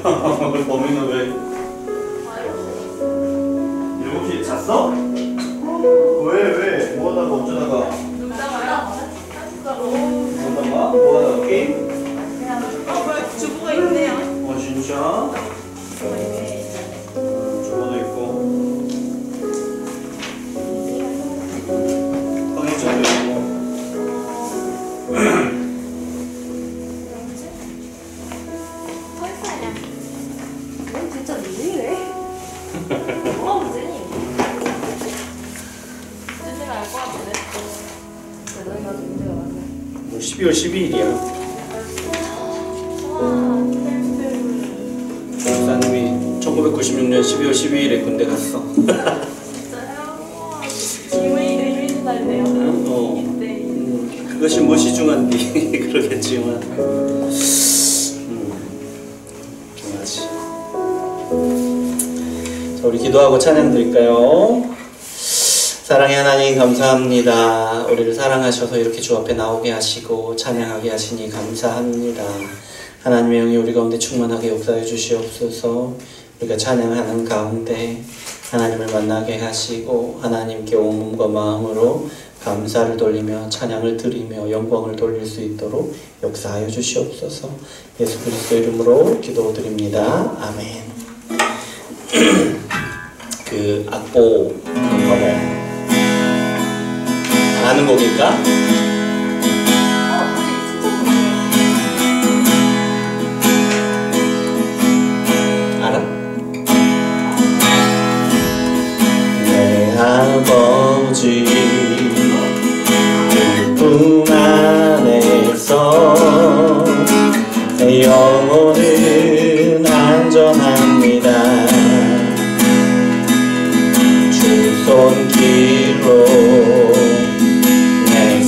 범인은 왜? 7시에 잤어? 왜? 뭐하다가 어쩌다가? 놀다가? 뭐하다가 게임? 주부가 있네요. 진짜? 주부도 있고 황희철도 있고 진짜 누구래? 뭐가 문제니? 뜻을 알것 같은데? 너희가 문제가 많네. 12월 12일이야. 조사님이 1996년 12월 12일에 군대 갔어. 진짜요? 이메일이 날네요. 그것이 무엇이 중요한디 그러겠지만 중요하지. 자, 우리 기도하고 찬양 드릴까요? 사랑의 하나님 감사합니다. 우리를 사랑하셔서 이렇게 주 앞에 나오게 하시고 찬양하게 하시니 감사합니다. 하나님의 영이 우리 가운데 충만하게 역사해 주시옵소서. 우리가 찬양하는 가운데 하나님을 만나게 하시고 하나님께 온 몸과 마음으로 감사를 돌리며 찬양을 드리며 영광을 돌릴 수 있도록 역사하여 주시옵소서. 예수 그리스도 이름으로 기도드립니다. 아멘. 그 악보 뭐아는 곡일까? 알아? 내 아버지 그 품 안에서 내 영혼은 안전합니다. 주 손길로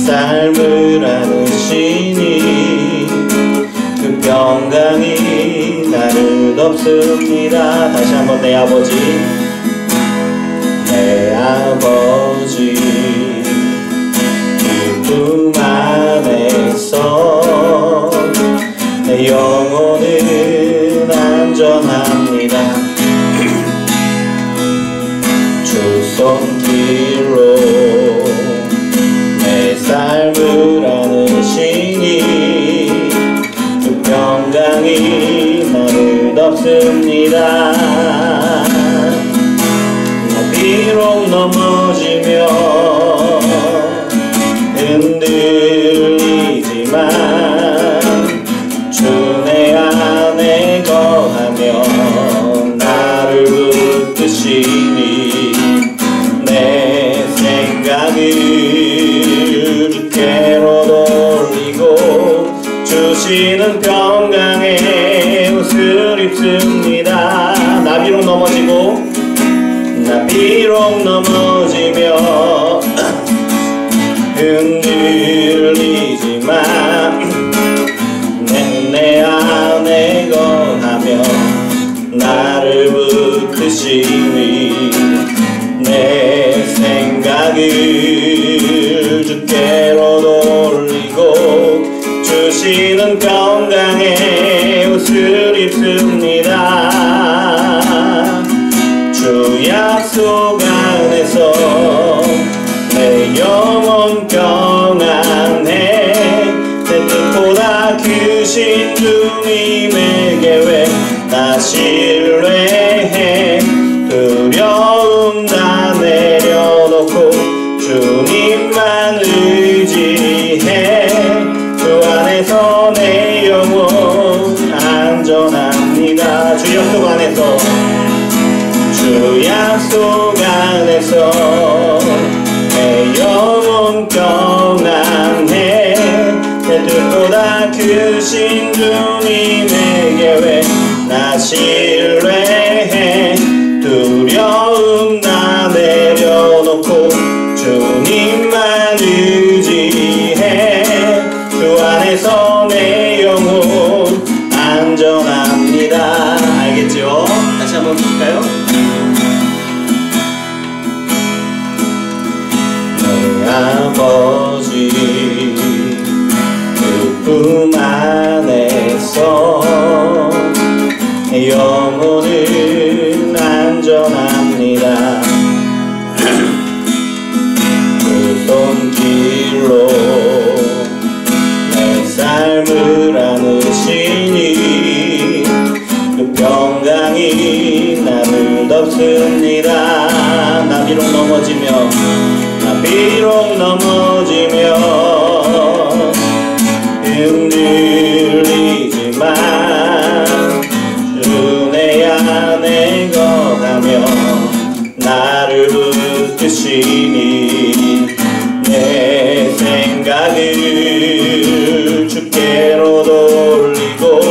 삶을 안으시니 그 평강이 나를 덮습니다. 다시 한번 내 아버지 그 품 안에서 내 영혼은 안전합니다. 주 손길로 삶을 안으시니 그 평강이 나를 덮습니다. 나 비록 넘어지며 흔들리지만 주 내 안에 거하며 나를 붙드시니 내 생각을 주께로 돌리고 주시는 평강에 옷을 입습니다. 나 비록 넘어지며 흔들리지만 내 안에 거하며 나를 붙드시니 내 생각을 주께로 돌리고 주시는 평강에 옷을 입습니다. 주 약속 안에서 내 영혼 평안해. 내 뜻보다 크신 주님의 계획 나 신뢰해. 두려움 다 내려놓고 주님만 의지해. 주 안에서 내 영혼 안전합니다. 주 약속 안에서 주 약속 안에서 내 영혼 평안해. 내 뜻보다 크신 주님의 계획 나 신뢰해. 두려움 다 내려놓고 주님만 의지해. 주 안에서 내 영혼 안전합니다. 알겠죠? 다시 한번 볼까요? 내 아버지 그 품 안에서 나 비록 넘어지면 흔들리지만 주 내 안에 거하며 나를 붙드시니 내 생각을 주께로 돌리고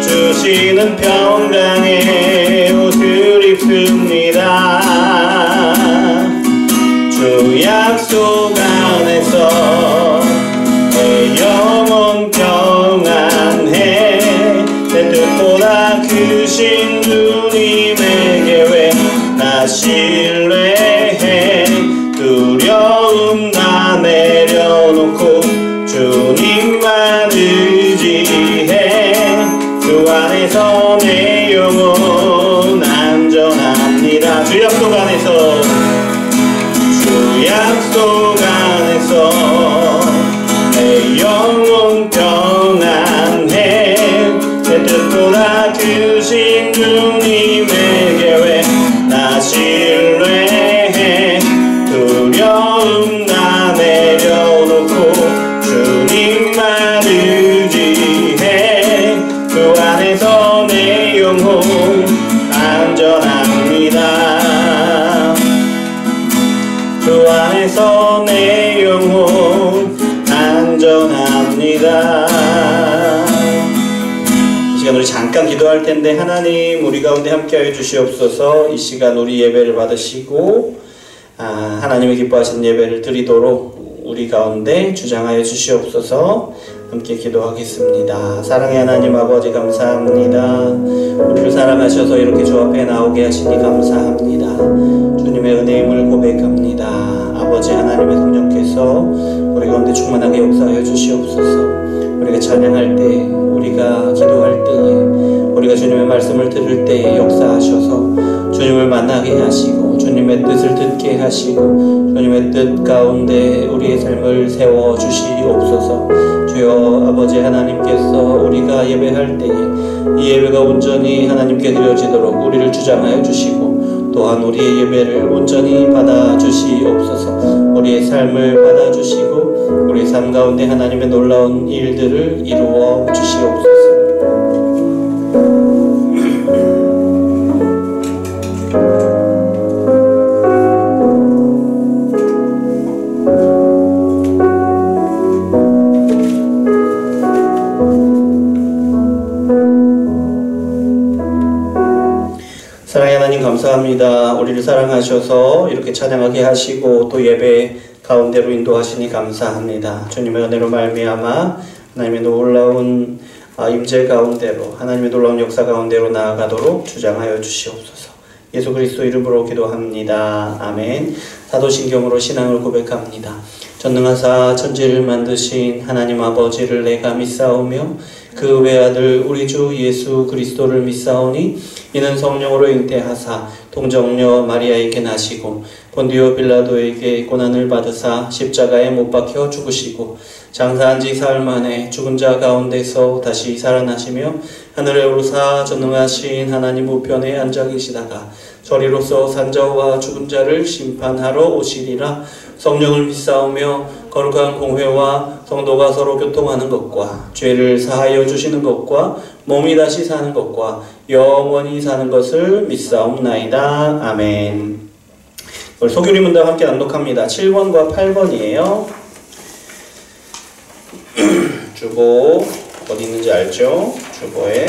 주시는 평강의 옷을 입습니다. 주 약속 안에서 내 영혼 평안해. 내 뜻보다 크신 주님의 계획 나 신뢰해. 두려움 다 내려놓고 주님만 의지해. 주 안에서 내 영혼 안전합니다. 주 약속 안에서 주 약속 안에서 내 영혼 평안해. 내 뜻보다 크신 주님의 계획 나 신뢰해. 두려움 다 내려놓고 주님만 의지해. 그 안에서 내 영혼 안전합니다. 그 안에서 내 영혼 안전합니다. 이 시간 우리 잠깐 기도할 텐데, 하나님 우리 가운데 함께하여 주시옵소서. 이 시간 우리 예배를 받으시고 하나님의 기뻐하시는 예배를 드리도록 우리 가운데 주장하여 주시옵소서. 함께 기도하겠습니다. 사랑의 하나님 아버지 감사합니다. 우리를 사랑하셔서 이렇게 주 앞에 나오게 하시니 감사합니다. 주님의 은혜임을 고백합니다. 아버지 하나님의 성령께서 우리 가운데 충만하게 역사하여 주시옵소서. 우리가 찬양할 때, 우리가 기도할 때에, 우리가 주님의 말씀을 들을 때에 역사하셔서 주님을 만나게 하시고 주님의 뜻을 듣게 하시고 주님의 뜻 가운데 우리의 삶을 세워주시옵소서. 주여 아버지 하나님께서 우리가 예배할 때에 이 예배가 온전히 하나님께 드려지도록 우리를 주장하여 주시고, 또한 우리의 예배를 온전히 받아주시옵소서. 우리의 삶을 받아주시고 우리의 삶 가운데 하나님의 놀라운 일들을 이루어 주시옵소서. 사랑의 하나님 감사합니다. 우리를 사랑하셔서 이렇게 찬양하게 하시고 또 예배 가운데로 인도하시니 감사합니다. 주님의 은혜로 말미암아 하나님의 놀라운 임재 가운데로, 하나님의 놀라운 역사 가운데로 나아가도록 주장하여 주시옵소서. 예수 그리스도 이름으로 기도합니다. 아멘. 사도신경으로 신앙을 고백합니다. 전능하사 천지를 만드신 하나님 아버지를 내가 믿사오며 그 외아들 우리 주 예수 그리스도를 믿사오니 이는 성령으로 잉태하사 동정녀 마리아에게 나시고 본디오 빌라도에게 고난을 받으사 십자가에 못 박혀 죽으시고 장사한 지 사흘 만에 죽은 자 가운데서 다시 살아나시며 하늘에 오르사 전능하신 하나님 우편에 앉아 계시다가 저리로서 산자와 죽은 자를 심판하러 오시리라. 성령을 믿사오며 거룩한 공회와 성도가 서로 교통하는 것과 죄를 사하여 주시는 것과 몸이 다시 사는 것과 영원히 사는 것을 믿사옵나이다. 아멘. 우리 소규리 문답 함께 낭독합니다. 7번과 8번이에요. 주보 어디 있는지 알죠? 주보에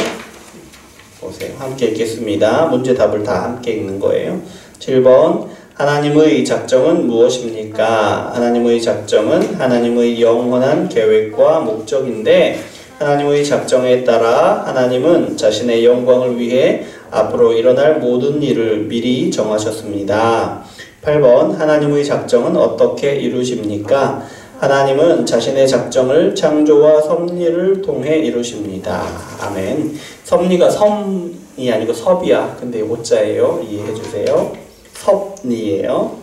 보세요. 함께 읽겠습니다. 문제 답을 다 함께 읽는 거예요. 7번 하나님의 작정은 무엇입니까? 하나님의 작정은 하나님의 영원한 계획과 목적인데, 하나님의 작정에 따라 하나님은 자신의 영광을 위해 앞으로 일어날 모든 일을 미리 정하셨습니다. 8번 하나님의 작정은 어떻게 이루십니까? 하나님은 자신의 작정을 창조와 섭리를 통해 이루십니다. 아멘. 섭리가 섬이 아니고 섭이야. 근데 오자예요. 이해해 주세요. 섭리예요.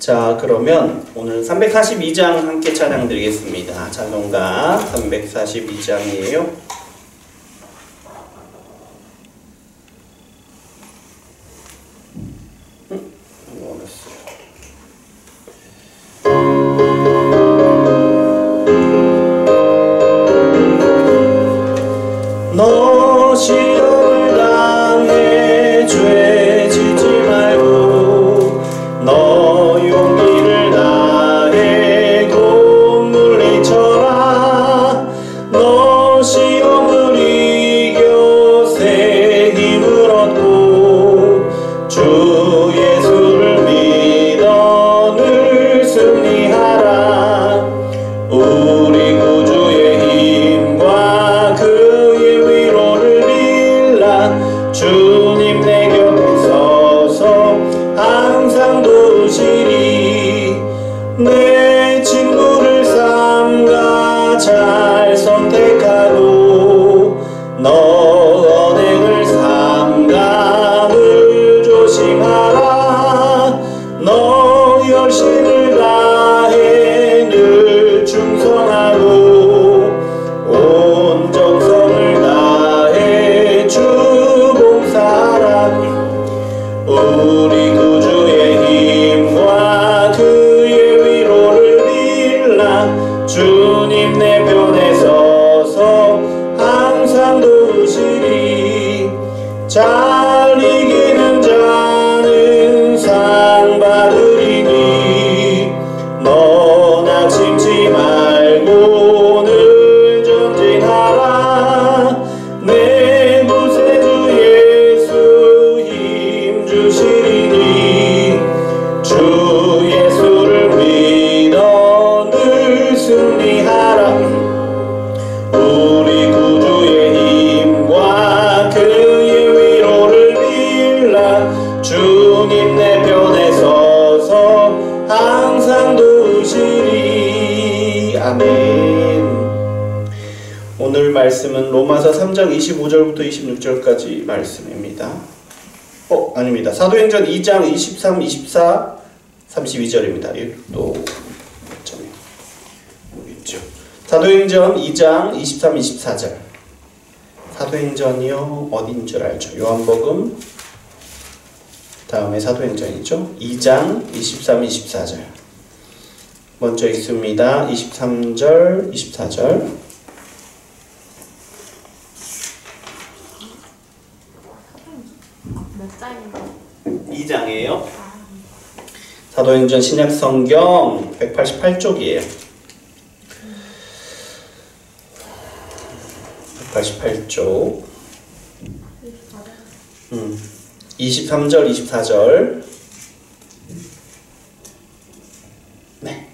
자, 그러면 오늘 342장 함께 찬양 드리겠습니다. 찬송가 342장이에요. 어렸어요. 네가 잘 선택하고 너 언행을 삼가을 조심하라. 너 열심을 다해 늘 충성하고 온 정성을 다해 주 봉사하라. 우리 구주의 힘과 그의 위로를 빌라. 주님 내 편에 서서 항상 도우시리. 잘 이기는 자는 상 받으리니 너 낙심치 말고 늘 전진하라. 내 구세주 예수 힘 주시니 주 예수를 믿어 늘 승리하라. 우리 구주의 힘과 그의 위로를 빌라. 주님 내 편에 서서 항상 도우시리. 아멘. 오늘 말씀은 로마서 3장 25절부터 26절까지 말씀입니다. 아닙니다. 사도행전 2장 23, 24, 32절입니다. 또 여기 있죠. 사도행전 2장 23, 24절. 사도행전이요 어딘 줄 알죠? 요한복음 다음에 사도행전이죠. 2장 23, 24절. 먼저 읽습니다. 23절, 24절. 몇 장인가? 2장이에요. 사도행전 신약성경 188쪽이에요. 188쪽 23절 24절 네,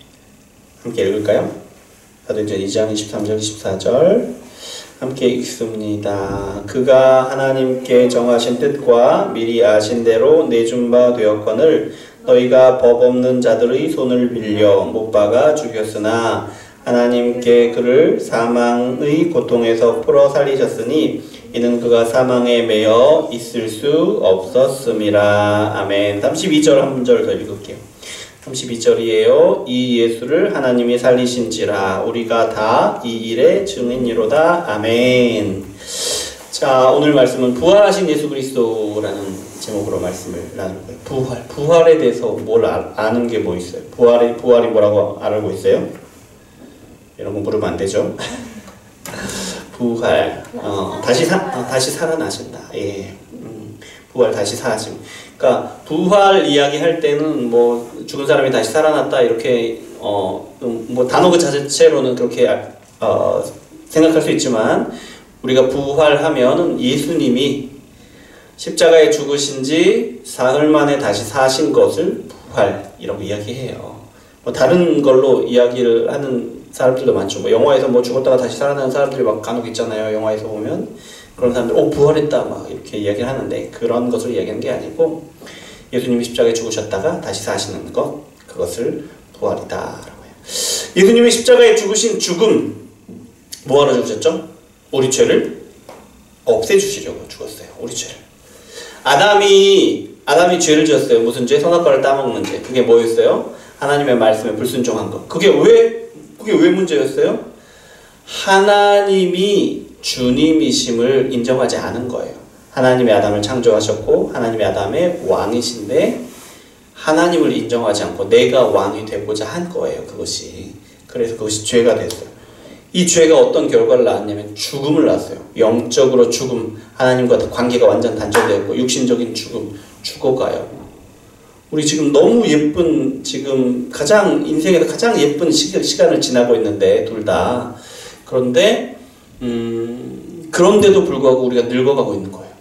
함께 읽을까요? 사도행전 2장 23절 24절 함께 읽습니다. 그가 하나님께 정하신 뜻과 미리 아신 대로 내준 바 되었거늘 너희가 법 없는 자들의 손을 빌려 못 박아 죽였으나 하나님께 그를 사망의 고통에서 풀어 살리셨으니 이는 그가 사망에 매여 있을 수 없었음이라. 아멘. 32절 한 절 더 읽을게요. 32절이에요. 이 예수를 하나님이 살리신지라 우리가 다 이 일의 증인이로다. 아멘. 자, 오늘 말씀은 부활하신 예수 그리스도라는 제목으로 말씀을 나눌 거예요. 부활에 대해서 뭘 아는 게 뭐 있어요? 부활이 뭐라고 알고 있어요? 이런 거 물으면 안 되죠. 부활, 다시 살아나신다. 예, 부활 다시 사심. 그러니까 부활 이야기할 때는 뭐 죽은 사람이 다시 살아났다 이렇게 뭐 단어 그 자체로는 그렇게 생각할 수 있지만 우리가 부활하면은 예수님이 십자가에 죽으신 지 사흘 만에 다시 사신 것을 부활이라고 이야기해요. 뭐 다른 걸로 이야기를 하는 사람들도 많죠. 뭐 영화에서 뭐 죽었다가 다시 살아나는 사람들이 막 간혹 있잖아요. 영화에서 보면 그런 사람들 부활했다 막 이렇게 이야기를 하는데 그런 것을 이야기하는 게 아니고 예수님이 십자가에 죽으셨다가 다시 사시는 것 그것을 부활이다라고 해요. 예수님이 십자가에 죽으신 죽음 뭐하러 죽으셨죠? 우리 죄를 없애주시려고 죽었어요. 우리 죄를. 아담이 죄를 지었어요. 무슨 죄? 선악과를 따먹는 죄. 그게 뭐였어요? 하나님의 말씀에 불순종한 것. 그게 왜 문제였어요? 하나님이 주님이심을 인정하지 않은 거예요. 하나님이 아담을 창조하셨고 하나님이 아담의 왕이신데 하나님을 인정하지 않고 내가 왕이 되고자 한 거예요. 그것이. 그래서 그것이 죄가 됐어요. 이 죄가 어떤 결과를 낳았냐면 죽음을 낳았어요. 영적으로 죽음, 하나님과 관계가 완전 단절되었고 육신적인 죽음, 죽어가요. 우리 지금 너무 예쁜, 지금 인생에서 가장 예쁜 시간을 지나고 있는데 둘 다. 그런데 그런데도 불구하고 우리가 늙어가고 있는 거예요.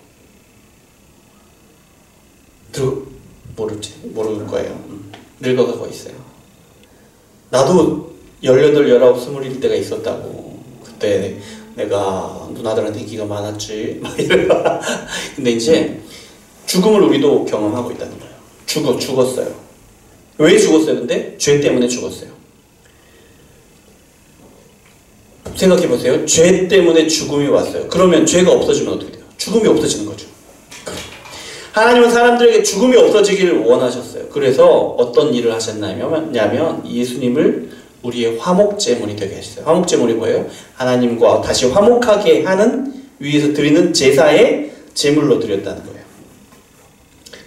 모를 거예요. 늙어가고 있어요. 나도 18, 19, 20일 때가 있었다고. 그때 내가 누나들한테 인기가 많았지. 막 이러다가. 근데 이제 죽음을 우리도 경험하고 있다는 거예요. 죽었어요. 왜 죽었어요? 근데 죄 때문에 죽었어요. 생각해 보세요. 죄 때문에 죽음이 왔어요. 그러면 죄가 없어지면 어떻게 돼요? 죽음이 없어지는 거죠. 하나님은 사람들에게 죽음이 없어지기를 원하셨어요. 그래서 어떤 일을 하셨냐면 예수님을 우리의 화목제물이 되게 하셨어요. 화목제물이 뭐예요? 하나님과 다시 화목하게 하는 위에서 드리는 제사의 제물로 드렸다는 거예요.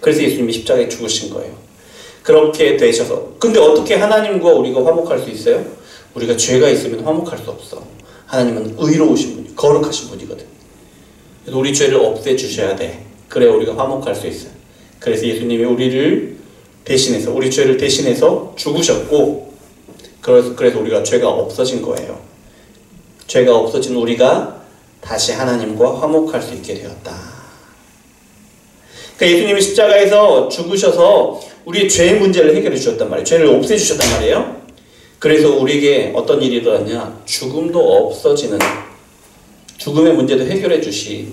그래서 예수님이 십자가에 죽으신 거예요. 그렇게 되셔서. 근데 어떻게 하나님과 우리가 화목할 수 있어요? 우리가 죄가 있으면 화목할 수 없어. 하나님은 의로우신 분이, 거룩하신 분이거든. 그래서 우리 죄를 없애주셔야 돼. 그래야 우리가 화목할 수 있어요. 그래서 예수님이 우리를 대신해서, 우리 죄를 대신해서 죽으셨고, 그래서 우리가 죄가 없어진 거예요. 죄가 없어진 우리가 다시 하나님과 화목할 수 있게 되었다. 그러니까 예수님이 십자가에서 죽으셔서 우리의 죄의 문제를 해결해 주셨단 말이에요. 죄를 없애 주셨단 말이에요. 그래서 우리에게 어떤 일이 일어났냐? 죽음도 없어지는, 죽음의 문제도 해결해 주신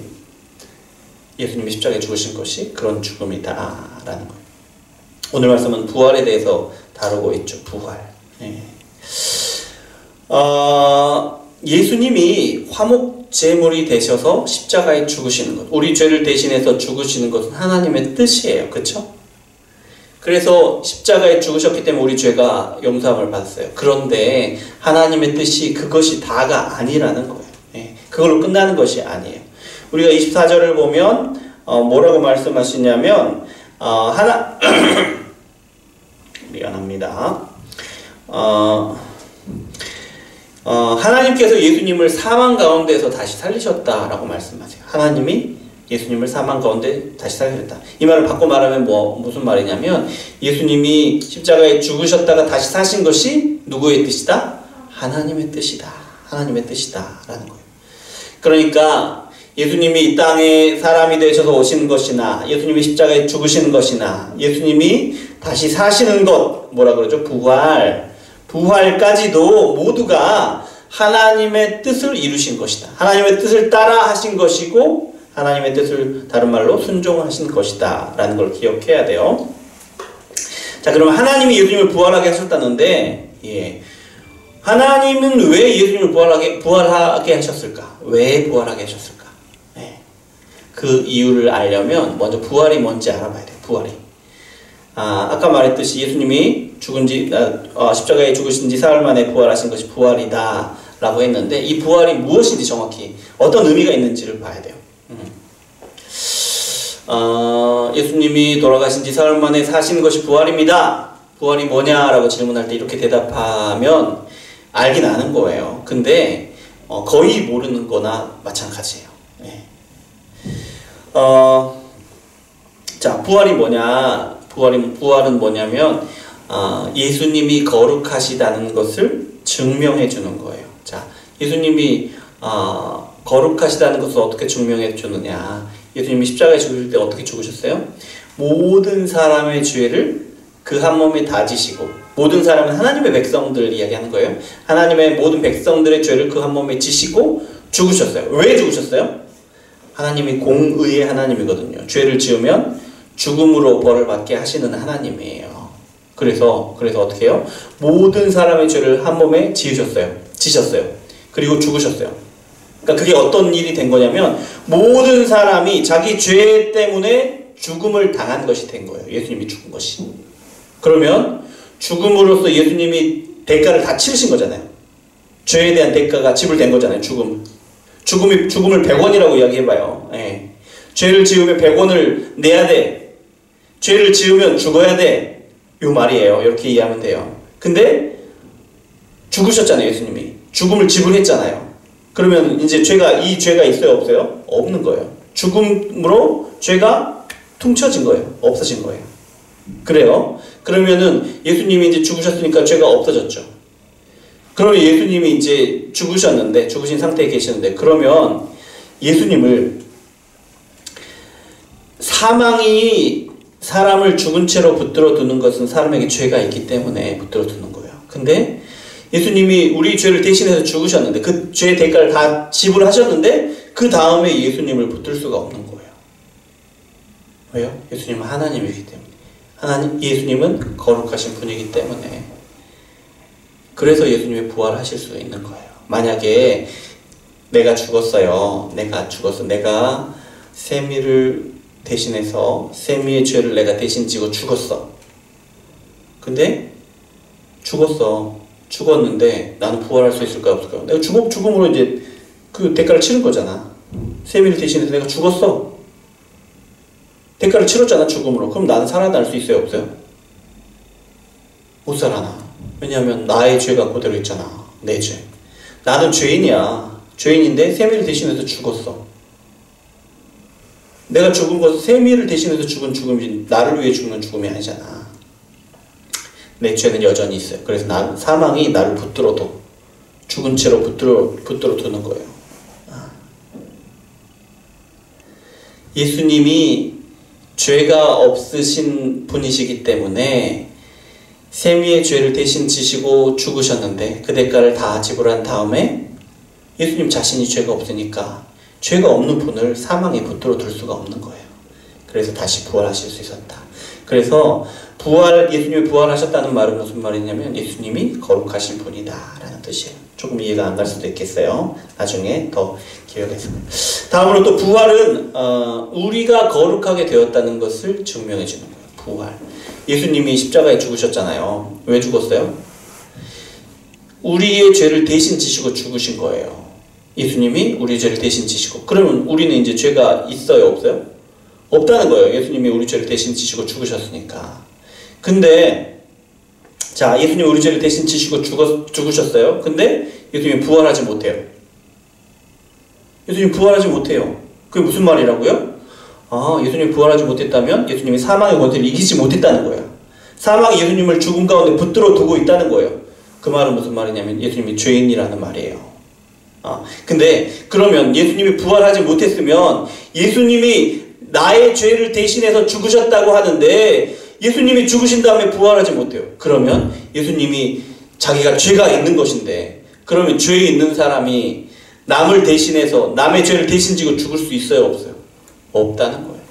예수님이 십자가에 죽으신 것이 그런 죽음이다라는 거예요. 오늘 말씀은 부활에 대해서 다루고 있죠. 부활. 네. 예수님이 화목제물이 되셔서 십자가에 죽으시는 것, 우리 죄를 대신해서 죽으시는 것은 하나님의 뜻이에요. 그렇죠? 그래서 십자가에 죽으셨기 때문에 우리 죄가 용서함을 받았어요. 그런데 하나님의 뜻이 그것이 다가 아니라는 거예요. 예, 그걸로 끝나는 것이 아니에요. 우리가 24절을 보면 뭐라고 말씀하시냐면 미안합니다. 하나님께서 예수님을 사망 가운데서 다시 살리셨다라고 말씀하세요. 하나님이 예수님을 사망 가운데 다시 살리셨다. 이 말을 바꿔 말하면 무슨 말이냐면 예수님이 십자가에 죽으셨다가 다시 사신 것이 누구의 뜻이다? 하나님의 뜻이다. 하나님의 뜻이다 라는 거예요. 그러니까 예수님이 이 땅에 사람이 되셔서 오시는 것이나 예수님이 십자가에 죽으시는 것이나 예수님이 다시 사시는 것, 뭐라 그러죠? 부활까지도 모두가 하나님의 뜻을 이루신 것이다. 하나님의 뜻을 따라 하신 것이고 하나님의 뜻을 다른 말로 순종하신 것이다 라는 걸 기억해야 돼요. 자, 그러면 하나님이 예수님을 부활하게 하셨다는데, 하나님은 왜 예수님을 부활하게 하셨을까? 왜 부활하게 하셨을까? 그 이유를 알려면 먼저 부활이 뭔지 알아봐야 돼요. 부활이. 아까 말했듯이 예수님이 십자가에 죽으신 지 사흘 만에 부활하신 것이 부활이다 라고 했는데, 이 부활이 무엇인지 정확히 어떤 의미가 있는지를 봐야 돼요. 예수님이 돌아가신 지 사흘 만에 사신 것이 부활입니다. 부활이 뭐냐라고 질문할 때 이렇게 대답하면 알긴 아는 거예요. 근데 거의 모르는 거나 마찬가지예요. 자, 부활이 뭐냐? 부활은 뭐냐면 예수님이 거룩하시다는 것을 증명해 주는 거예요. 자, 예수님이 거룩하시다는 것을 어떻게 증명해 주느냐? 예수님이 십자가에 죽으실 때 어떻게 죽으셨어요? 모든 사람의 죄를 그 한 몸에 다 지시고, 모든 사람은 하나님의 백성들 이야기하는 거예요. 하나님의 모든 백성들의 죄를 그 한 몸에 지시고 죽으셨어요. 왜 죽으셨어요? 하나님이 공의의 하나님이거든요. 죄를 지으면 죽음으로 벌을 받게 하시는 하나님이에요. 그래서 어떻게 해요? 모든 사람의 죄를 한 몸에 지셨어요. 그리고 죽으셨어요. 그러니까 그게 어떤 일이 된 거냐면 모든 사람이 자기 죄 때문에 죽음을 당한 것이 된 거예요. 예수님이 죽은 것이. 그러면 죽음으로써 예수님이 대가를 다 치르신 거잖아요. 죄에 대한 대가가 지불된 거잖아요. 죽음을 100원이라고 이야기해봐요. 죄를 지으면 100원을 내야 돼. 죄를 지으면 죽어야 돼. 요 말이에요. 이렇게 이해하면 돼요. 근데 죽으셨잖아요. 예수님이. 죽음을 지불했잖아요. 그러면 이제 이 죄가 있어요? 없어요? 없는 거예요. 죽음으로 죄가 퉁쳐진 거예요. 없어진 거예요. 그래요. 그러면은 예수님이 이제 죽으셨으니까 죄가 없어졌죠. 그러면 예수님이 이제 죽으신 상태에 계시는데, 그러면 예수님을 사망이 사람을 죽은 채로 붙들어 두는 것은 사람에게 죄가 있기 때문에 붙들어 두는 거예요. 근데 예수님이 우리 죄를 대신해서 죽으셨는데, 그 죄의 대가를 다 지불하셨는데 그 다음에 예수님을 붙들 수가 없는 거예요. 왜요? 예수님은 하나님이기 때문에. 예수님은 거룩하신 분이기 때문에. 그래서 예수님이 부활하실 수 있는 거예요. 만약에 내가 죽었어요. 내가 세미를 대신해서 세미의 죄를 내가 대신 지고 죽었어. 근데 죽었는데 나는 부활할 수 있을까요? 없을까요? 내가 죽음으로 이제 그 대가를 치른 거잖아. 세미를 대신해서 내가 죽었어. 대가를 치렀잖아, 죽음으로. 그럼 나는 살아날 수 있어요, 없어요? 못 살아나. 왜냐하면 나의 죄가 그대로 있잖아. 내 죄. 나는 죄인이야. 죄인인데 세미를 대신해서 죽었어. 내가 죽은 것은 세미를 대신해서 죽은 죽음이지 나를 위해 죽는 죽음이 아니잖아. 내 죄는 여전히 있어요. 그래서 사망이 나를 붙들어도 죽은 채로 붙들어 두는 거예요. 예수님이 죄가 없으신 분이시기 때문에 세미의 죄를 대신 지시고 죽으셨는데 그 대가를 다 지불한 다음에 예수님 자신이 죄가 없으니까 죄가 없는 분을 사망에 붙들어 둘 수가 없는 거예요. 그래서 다시 부활하실 수 있었다. 그래서 예수님이 부활하셨다는 말은 무슨 말이냐면 예수님이 거룩하신 분이다 라는 뜻이에요. 조금 이해가 안 갈 수도 있겠어요. 나중에 더 기억해서. 다음으로 또 부활은 우리가 거룩하게 되었다는 것을 증명해 주는 거예요. 부활. 예수님이 십자가에 죽으셨잖아요. 왜 죽었어요? 우리의 죄를 대신 지시고 죽으신 거예요. 예수님이 우리의 죄를 대신 지시고. 그러면 우리는 이제 죄가 있어요, 없어요? 없다는 거예요. 예수님이 우리 죄를 대신 지시고 죽으셨으니까. 근데 자, 예수님이 우리 죄를 대신 지시고 죽으셨어요. 근데 예수님이 부활하지 못해요. 예수님이 부활하지 못해요. 그게 무슨 말이라고요? 예수님이 부활하지 못했다면 예수님이 사망의 권세를 이기지 못했다는 거예요. 사망이 예수님을 죽음 가운데 붙들어 두고 있다는 거예요. 그 말은 무슨 말이냐면 예수님이 죄인이라는 말이에요. 근데 그러면 예수님이 부활하지 못했으면 예수님이 나의 죄를 대신해서 죽으셨다고 하는데 예수님이 죽으신 다음에 부활하지 못해요. 그러면 예수님이 자기가 죄가 있는 것인데 그러면 죄 있는 사람이 남을 대신해서 남의 죄를 대신 지고 죽을 수 있어요, 없어요? 없다는 거예요.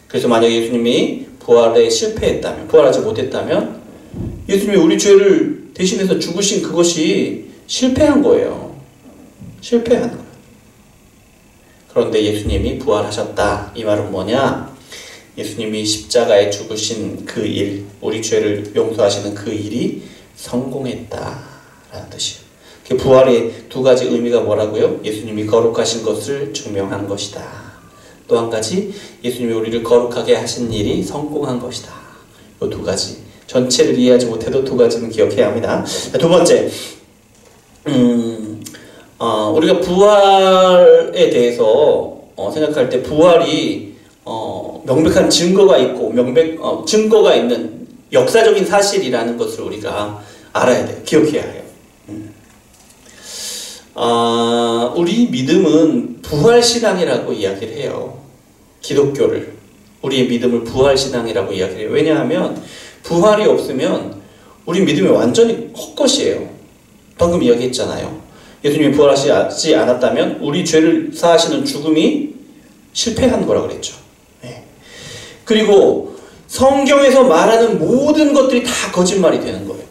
그래서 만약에 예수님이 부활에 실패했다면, 부활하지 못했다면 예수님이 우리 죄를 대신해서 죽으신 그것이 실패한 거예요. 실패한 거예요. 그런데 예수님이 부활하셨다. 이 말은 뭐냐? 예수님이 십자가에 죽으신 그 일, 우리 죄를 용서하시는 그 일이 성공했다라는 뜻이에요. 그 부활의 두 가지 의미가 뭐라고요? 예수님이 거룩하신 것을 증명한 것이다. 또 한 가지, 예수님이 우리를 거룩하게 하신 일이 성공한 것이다. 이 두 가지. 전체를 이해하지 못해도 두 가지는 기억해야 합니다. 두 번째, 우리가 부활에 대해서 생각할 때 부활이 명백한 증거가 있고 증거가 있는 역사적인 사실이라는 것을 우리가 알아야 돼요. 기억해야 해요. 우리 믿음은 부활신앙이라고 이야기를 해요. 기독교를. 우리의 믿음을 부활신앙이라고 이야기를 해요. 왜냐하면 부활이 없으면 우리 믿음이 완전히 헛것이에요. 방금 이야기했잖아요. 예수님이 부활하지 않았다면 우리 죄를 사하시는 죽음이 실패한 거라고 그랬죠. 네. 그리고 성경에서 말하는 모든 것들이 다 거짓말이 되는 거예요.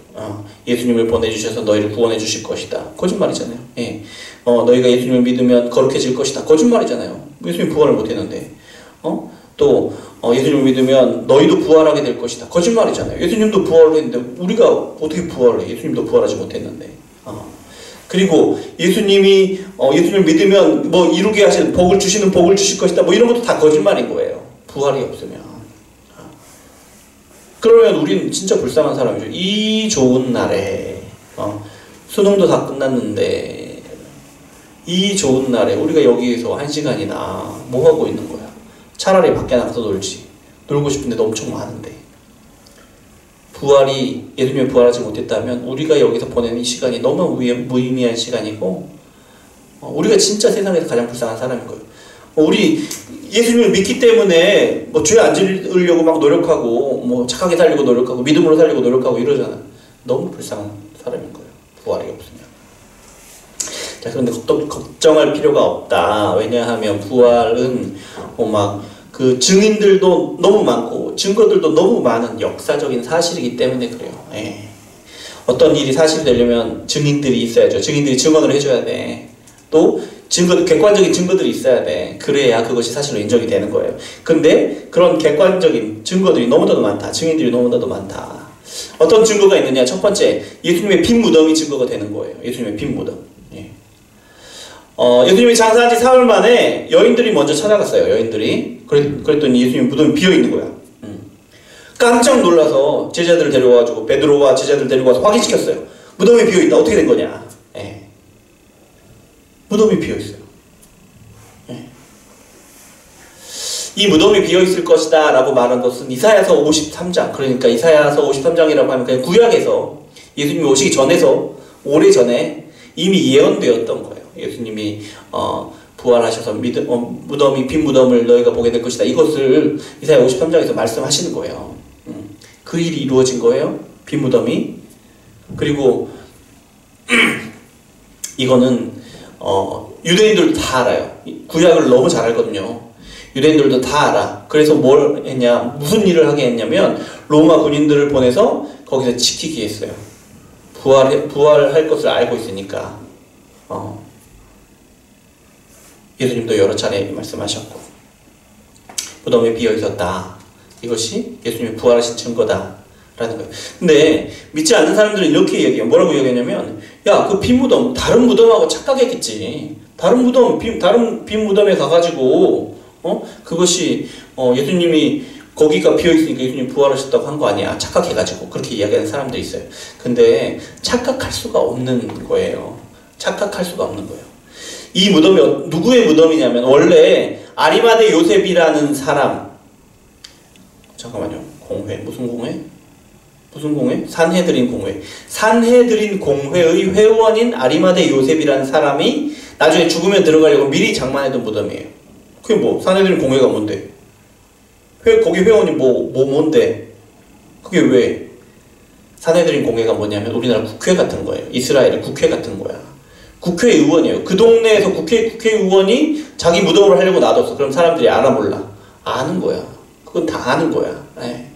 예수님을 보내주셔서 너희를 구원해 주실 것이다. 거짓말이잖아요. 예. 너희가 예수님을 믿으면 거룩해질 것이다. 거짓말이잖아요. 예수님 부활을 못했는데. 또 예수님을 믿으면 너희도 부활하게 될 것이다. 거짓말이잖아요. 예수님도 부활을 했는데 우리가 어떻게 부활을 해? 예수님도 부활하지 못했는데. 그리고 예수님을 믿으면 뭐 이루게 하시는 복을 주시는 복을 주실 것이다. 뭐 이런 것도 다 거짓말인 거예요. 부활이 없으면. 그러면 우리는 진짜 불쌍한 사람이죠. 이 좋은 날에 수능도 다 끝났는데 이 좋은 날에 우리가 여기에서 1시간이나 뭐 하고 있는 거야? 차라리 밖에 나가서 놀지. 놀고 싶은 데도 엄청 많은데. 예수님이 부활하지 못했다면 우리가 여기서 보내는 이 시간이 너무 무의미한 시간이고 우리가 진짜 세상에서 가장 불쌍한 사람인 거예요. 우리 예수님을 믿기 때문에 뭐 죄 안 지으려고 막 노력하고 뭐 착하게 살려고 노력하고 믿음으로 살려고 노력하고 이러잖아. 너무 불쌍한 사람인 거예요. 부활이 없으면. 자, 그런데 또 걱정할 필요가 없다. 왜냐하면 부활은 그 증인들도 너무 많고 증거들도 너무 많은 역사적인 사실이기 때문에 그래요. 예. 어떤 일이 사실이 되려면 증인들이 있어야죠. 증인들이 증언을 해줘야 돼. 또 객관적인 증거들이 있어야 돼. 그래야 그것이 사실로 인정이 되는 거예요. 근데 그런 객관적인 증거들이 너무나도 많다. 증인들이 너무나도 많다. 어떤 증거가 있느냐? 첫 번째, 예수님의 빈 무덤이 증거가 되는 거예요. 예수님의 빈 무덤. 예. 예수님이 장사한 지 4흘 만에 여인들이 먼저 찾아갔어요. 여인들이. 그랬더니 예수님 무덤이 비어 있는 거야. 깜짝 놀라서 제자들을 데려와가지고 베드로와 제자들 데리고 와서 확인시켰어요. 무덤이 비어 있다. 어떻게 된 거냐? 예. 무덤이 비어 있어요. 예. 이 무덤이 비어 있을 것이다 라고 말한 것은 이사야서 53장, 그러니까 이사야서 53장이라고 하면 그냥 구약에서 예수님이 오시기 전에서 오래전에 이미 예언되었던 거예요. 예수님이 부활하셔서 무덤이 빈 무덤을 너희가 보게 될 것이다. 이것을 이사야 53장에서 말씀하시는 거예요. 그 일이 이루어진 거예요. 빈 무덤이. 그리고 이거는 유대인들도 다 알아요. 구약을 너무 잘 알거든요. 유대인들도 다 알아. 그래서 뭘 했냐, 무슨 일을 하게 했냐면 로마 군인들을 보내서 거기서 지키게 했어요. 부활할 것을 알고 있으니까. 예수님도 여러 차례 말씀하셨고 무덤에 비어 있었다. 이것이 예수님이 부활하신 증거다 라는 거예요. 근데 믿지 않는 사람들은 이렇게 얘기해요. 뭐라고 얘기하냐면, 야, 그 빈 무덤 다른 무덤하고 착각했겠지. 다른 빈 무덤에 가가지고 그것이 예수님이 거기가 비어있으니까 예수님 부활하셨다고 한 거 아니야. 착각해가지고 그렇게 이야기하는 사람들이 있어요. 근데 착각할 수가 없는 거예요. 착각할 수가 없는 거예요. 이 무덤이 누구의 무덤이냐면 원래 아리마대 요셉이라는 사람, 잠깐만요. 공회 무슨 공회? 무슨 공회? 산헤드린 공회. 산헤드린 공회의 회원인 아리마대 요셉이라는 사람이 나중에 죽으면 들어가려고 미리 장만해둔 무덤이에요. 그게 뭐 산헤드린 공회가 뭔데? 거기 회원이 뭔데? 그게 왜? 산헤드린 공회가 뭐냐면 우리나라 국회 같은 거예요. 이스라엘의 국회 같은 거야. 국회의원이에요. 그 동네에서 국회의원이 자기 무덤을 하려고 놔뒀어. 그럼 사람들이 알아 몰라? 아는 거야. 그건 다 아는 거야. 네.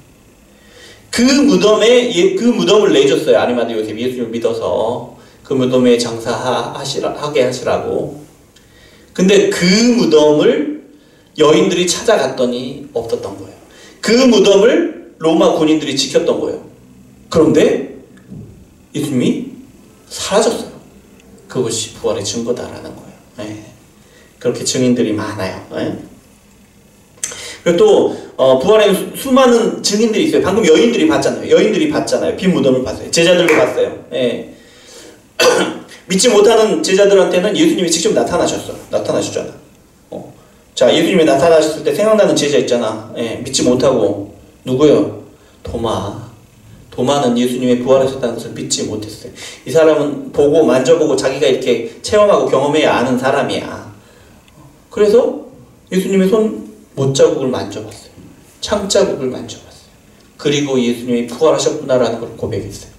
그 무덤을 내줬어요. 아리마대 요셉 예수님을 믿어서 그 무덤에 장사하게 하시라고. 근데 그 무덤을 여인들이 찾아갔더니 없었던 거예요. 그 무덤을 로마 군인들이 지켰던 거예요. 그런데 예수님이 사라졌어요. 그것이 부활의 증거다라는 거예요. 네. 그렇게 증인들이 많아요. 네. 그리고 또 부활에는 수많은 증인들이 있어요. 방금 여인들이 봤잖아요. 빈 무덤을 봤어요. 제자들도 봤어요. 예. 믿지 못하는 제자들한테는 예수님이 직접 나타나셨잖아. 자, 예수님이 나타나셨을 때 생각나는 제자 있잖아. 예. 믿지 못하고 누구요? 도마는 예수님이 부활하셨다는 것을 믿지 못했어요. 이 사람은 보고 만져보고 자기가 이렇게 체험하고 경험해야 아는 사람이야. 그래서 예수님의 손 못자국을 만져봤어요. 창자국을 만져봤어요. 그리고 예수님이 부활하셨구나라는 걸 고백했어요.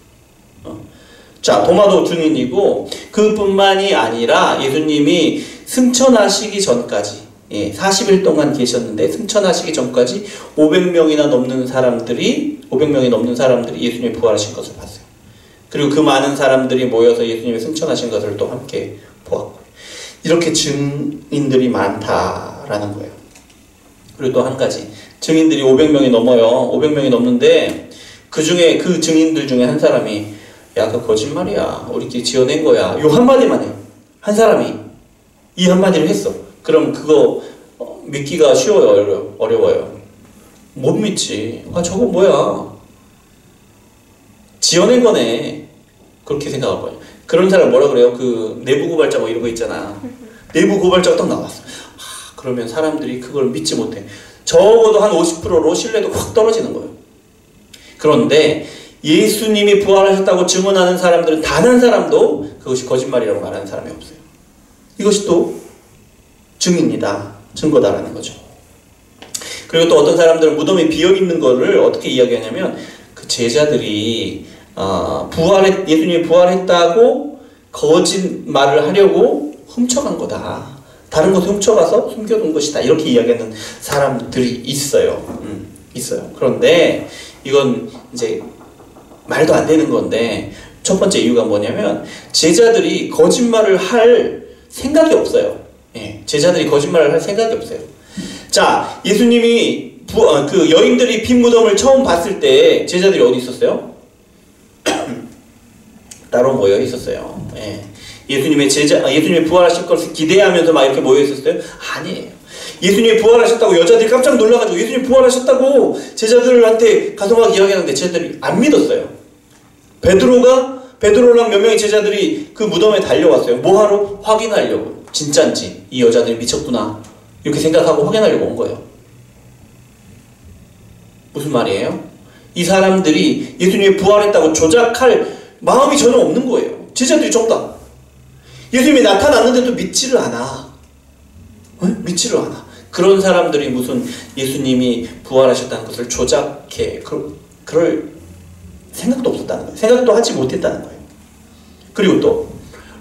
자, 도마도 증인이고 그뿐만이 아니라 예수님이 승천하시기 전까지 40일 동안 계셨는데 승천하시기 전까지 500명이 넘는 사람들이 예수님이 부활하신 것을 봤어요. 그리고 그 많은 사람들이 모여서 예수님이 승천하신 것을 또 함께 보았고, 이렇게 증인들이 많다라는 거예요. 그리고 또 한 가지, 증인들이 500명이 넘어요. 500명이 넘는데 그 중에 그 증인들 중에 한 사람이 야, 그 거짓말이야. 우리끼리 지어낸 거야. 요 한마디만 해요. 한 사람이 이 한마디를 했어. 그럼 그거 믿기가 쉬워요? 어려워요? 못 믿지. 아, 저거 뭐야. 지어낸 거네. 그렇게 생각할 거예요. 그런 사람 뭐라 그래요? 그 내부 고발자 뭐 이런 거 있잖아. 내부 고발자가 딱 나왔어. 그러면 사람들이 그걸 믿지 못해. 적어도 한 50%로 신뢰도 확 떨어지는 거예요. 그런데 예수님이 부활하셨다고 증언하는 사람들은 단 한 사람도 그것이 거짓말이라고 말하는 사람이 없어요. 이것이 또 증인이다, 증거다라는 거죠. 그리고 또 어떤 사람들은 무덤이 비어있는 거를 어떻게 이야기하냐면 그 제자들이 예수님이 부활했다고 거짓말을 하려고 훔쳐간 거다. 다른 곳에 훔쳐가서 숨겨둔 것이다. 이렇게 이야기하는 사람들이 있어요. 있어요. 그런데 이건 이제 말도 안 되는 건데 첫 번째 이유가 뭐냐면 제자들이 거짓말을 할 생각이 없어요. 예, 제자들이 거짓말을 할 생각이 없어요. 자, 예수님이 그 여인들이 빈 무덤을 처음 봤을 때 제자들이 어디 있었어요? 따로 모여 있었어요. 예. 예수님이 부활하실 것을 기대하면서 막 이렇게 모여 있었어요? 아니에요. 예수님이 부활하셨다고 여자들이 깜짝 놀라가지고 예수님 부활하셨다고 제자들한테 가서 막 이야기하는데 제자들이 안 믿었어요. 베드로랑 몇 명의 제자들이 그 무덤에 달려왔어요. 뭐하러? 확인하려고. 진짠지 이 여자들이 미쳤구나 이렇게 생각하고 확인하려고 온 거예요. 무슨 말이에요? 이 사람들이 예수님이 부활했다고 조작할 마음이 전혀 없는 거예요. 제자들이 정답. 예수님이 나타났는데도 믿지를 않아. 믿지를 않아. 그런 사람들이 무슨 예수님이 부활하셨다는 것을 조작해. 그럴 생각도 없었다는 거예요. 생각도 하지 못했다는 거예요. 그리고 또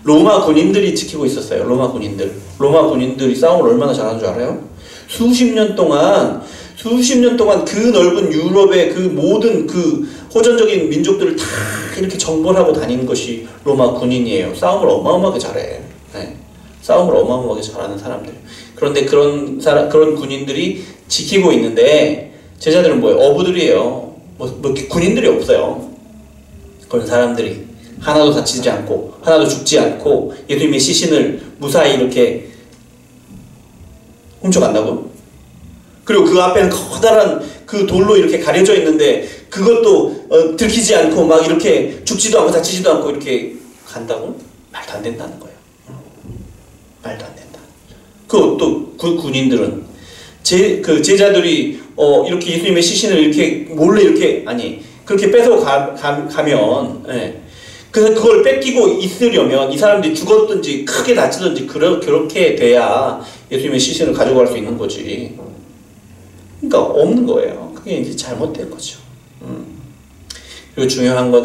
로마 군인들이 지키고 있었어요. 로마 군인들이 싸움을 얼마나 잘하는 줄 알아요? 수십 년 동안 그 넓은 유럽의 그 모든 그 호전적인 민족들을 다 이렇게 정벌하고 다니는 것이 로마 군인이에요. 싸움을 어마어마하게 잘해. 네. 싸움을 어마어마하게 잘하는 사람들. 그런데 그런 군인들이 지키고 있는데 제자들은 뭐예요? 어부들이에요. 군인들이 없어요. 그런 사람들이 하나도 다치지 않고 하나도 죽지 않고 예수님의 시신을 무사히 이렇게 훔쳐간다고? 그리고 그 앞에는 커다란 그 돌로 이렇게 가려져 있는데 그것도 들키지 않고 막 이렇게 죽지도 않고 다치지도 않고 이렇게 간다고? 말도 안 된다는 거예요. 말도 안 된다. 그 군인들은 제자들이 이렇게 예수님의 시신을 이렇게 몰래 이렇게 그렇게 뺏어 가면 예. 그래서 그걸 뺏기고 있으려면 이 사람들이 죽었든지 크게 다치든지 그렇게 돼야 예수님의 시신을 가져갈 수 있는 거지. 그러니까 없는 거예요. 그게 이제 잘못된 거죠. 그리고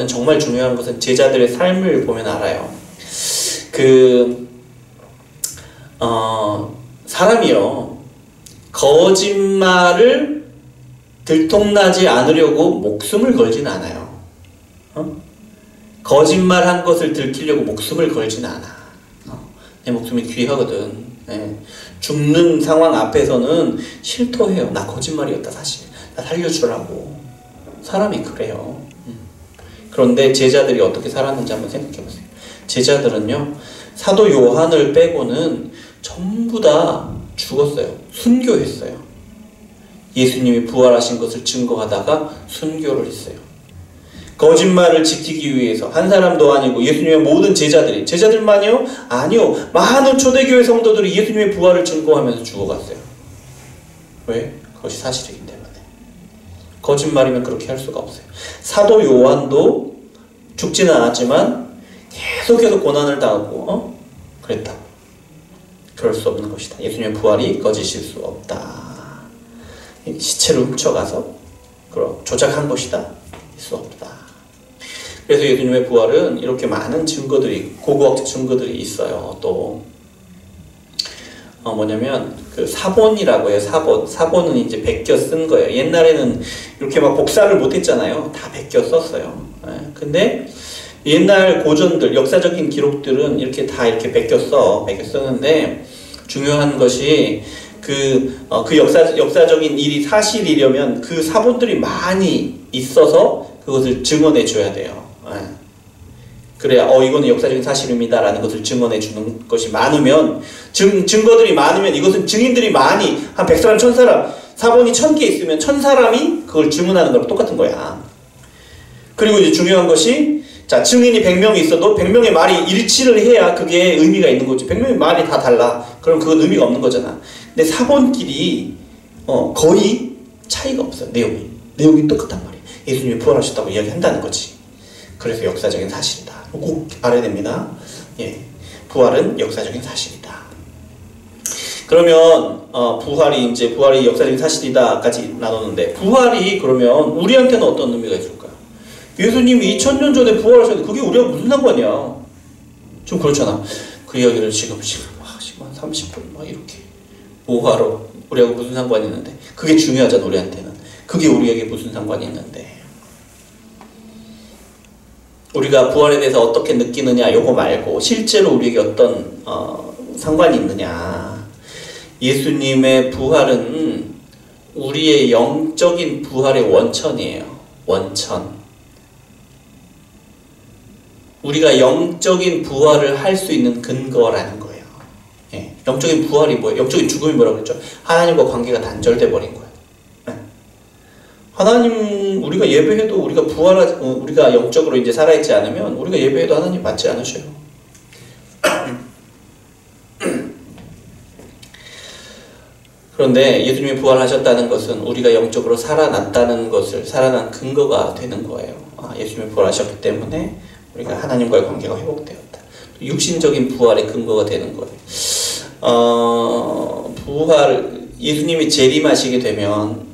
정말 중요한 것은 제자들의 삶을 보면 알아요. 사람이요, 거짓말을 들통나지 않으려고 목숨을 걸진 않아요. 거짓말한 것을 들키려고 목숨을 걸진 않아. 내 목숨이 귀하거든. 네. 죽는 상황 앞에서는 실토해요. 나 거짓말이었다 사실. 나 살려주라고. 사람이 그래요. 그런데 제자들이 어떻게 살았는지 한번 생각해보세요. 제자들은요, 사도 요한을 빼고는 전부 다 죽었어요. 순교했어요. 예수님이 부활하신 것을 증거하다가 순교를 했어요. 거짓말을 지키기 위해서 한 사람도 아니고 예수님의 모든 제자들만요? 아니요. 많은 초대교회 성도들이 예수님의 부활을 증거하면서 죽어갔어요. 왜? 그것이 사실이기 때문에. 거짓말이면 그렇게 할 수가 없어요. 사도 요한도 죽지는 않았지만 계속해서 고난을 당하고 그랬다. 그럴 수 없는 것이다. 예수님의 부활이 거짓일 수 없다. 시체를 훔쳐가서 조작한 것이다. 할 수 없다. 그래서 예수님의 부활은 이렇게 많은 증거들이, 고고학적 증거들이 있어요. 또 뭐냐면 그 사본이라고 해요. 사본은 이제 베껴 쓴 거예요. 옛날에는 이렇게 막 복사를 못했잖아요. 다 베껴 썼어요. 근데 옛날 고전들, 역사적인 기록들은 이렇게 다 이렇게 베껴 썼는데 중요한 것이 그 역사적인 일이 사실이려면 그 사본들이 많이 있어서 그것을 증언해 줘야 돼요. 그래야 이거는 역사적인 사실입니다 라는 것을 증언해 주는 것이 많으면, 증거들이 많으면, 이것은 증인들이 많이 한 100사람 1000사람 사본이 1000개 있으면 1000사람이 그걸 증언하는 거랑 똑같은 거야. 그리고 이제 중요한 것이, 자, 증인이 100명이 있어도 100명의 말이 일치를 해야 그게 의미가 있는 거지. 100명의 말이 다 달라. 그럼 그건 의미가 없는 거잖아. 근데 사본끼리 거의 차이가 없어요. 내용이 똑같단 말이에요. 예수님이 부활하셨다고 이야기한다는 거지. 그래서 역사적인 사실이다. 꼭 알아야 됩니다. 예, 부활은 역사적인 사실이다. 그러면 부활이 역사적인 사실이다까지 나눴는데, 부활이 그러면 우리한테는 어떤 의미가 있을까요? 예수님이 2000년 전에 부활하셨는데 그게 우리하고 무슨 상관이야? 좀 그렇잖아. 그 이야기를 지금 한 30분 막 이렇게 뭐하러, 우리하고 무슨 상관이 있는데. 그게 중요하잖아. 우리한테는 그게 우리에게 무슨 상관이 있는데. 우리가 부활에 대해서 어떻게 느끼느냐 요거 말고 실제로 우리에게 어떤 상관이 있느냐. 예수님의 부활은 우리의 영적인 부활의 원천이에요. 원천. 우리가 영적인 부활을 할 수 있는 근거라는 거예요. 예. 영적인 부활이 뭐예요? 영적인 죽음이 뭐라고 그랬죠? 하나님과 관계가 단절돼 버린 거예요. 예. 하나님 우리가 예배해도 우리가 우리가 영적으로 이제 살아있지 않으면 우리가 예배해도 하나님 맞지 않으셔요. 그런데 예수님이 부활하셨다는 것은 우리가 영적으로 살아난 근거가 되는 거예요. 예수님이 부활하셨기 때문에 우리가 하나님과의 관계가 회복되었다. 육신적인 부활의 근거가 되는 거예요. 예수님이 재림하시게 되면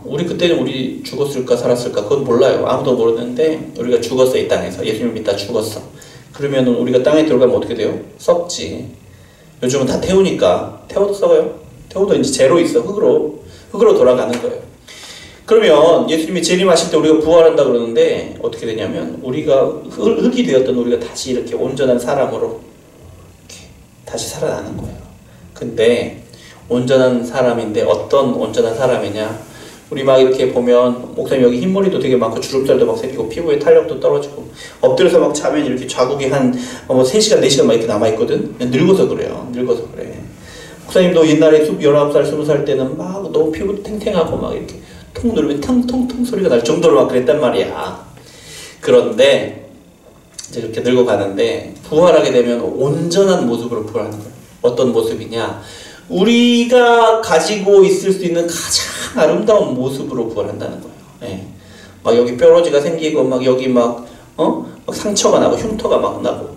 우리 그때는 우리 죽었을까 살았을까 그건 몰라요. 아무도 모르는데 우리가 죽었어. 이 땅에서 예수님을 믿다 죽었어. 그러면 우리가 땅에 들어가면 어떻게 돼요? 썩지. 요즘은 다 태우니까 태워도 썩어요. 태워도 이제 재로 있어. 흙으로 돌아가는 거예요. 그러면 예수님이 재림하실 때 우리가 부활한다 그러는데 어떻게 되냐면 우리가 흙이 되었던 우리가 다시 이렇게 온전한 사람으로 이렇게 다시 살아나는 거예요. 근데 온전한 사람인데 어떤 온전한 사람이냐? 우리 막 이렇게 보면 목사님 여기 흰머리도 되게 많고 주름살도 막 생기고 피부에 탄력도 떨어지고 엎드려서 막 자면 이렇게 자국이 한 3시간 4시간 막 이렇게 남아있거든. 늙어서 그래요. 늙어서 그래. 목사님도 옛날에 19살 20살 때는 막 너무 피부도 탱탱하고 막 이렇게 통 누르면 텅텅텅 소리가 날 정도로 막 그랬단 말이야. 그런데 이제 이렇게 늙어가는데 부활하게 되면 온전한 모습으로 부활하는 거예요. 어떤 모습이냐? 우리가 가지고 있을 수 있는 가장 아름다운 모습으로 부활한다는 거예요. 예. 막 여기 뾰루지가 생기고 막 여기 막 상처가 나고 흉터가 막 나고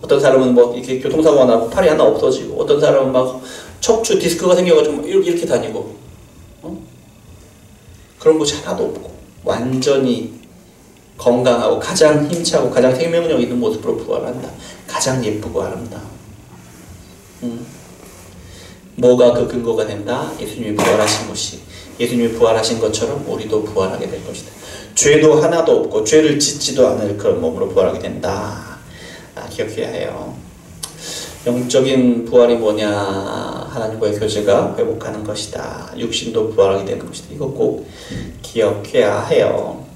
어떤 사람은 뭐 이렇게 교통사고가 나고 팔이 하나 없어지고 어떤 사람은 막 척추 디스크가 생겨가지고 이렇게 다니고 그런 것이 하나도 없고 완전히 건강하고 가장 힘차고 가장 생명력 있는 모습으로 부활한다. 가장 예쁘고 아름다워. 뭐가 그 근거가 된다? 예수님이 부활하신 것이. 예수님이 부활하신 것처럼 우리도 부활하게 될 것이다. 죄도 하나도 없고 죄를 짓지도 않을 그런 몸으로 부활하게 된다. 기억해야 해요. 영적인 부활이 뭐냐? 하나님과의 교제가 회복하는 것이다. 육신도 부활하게 되는 것이다. 이거 꼭 기억해야 해요.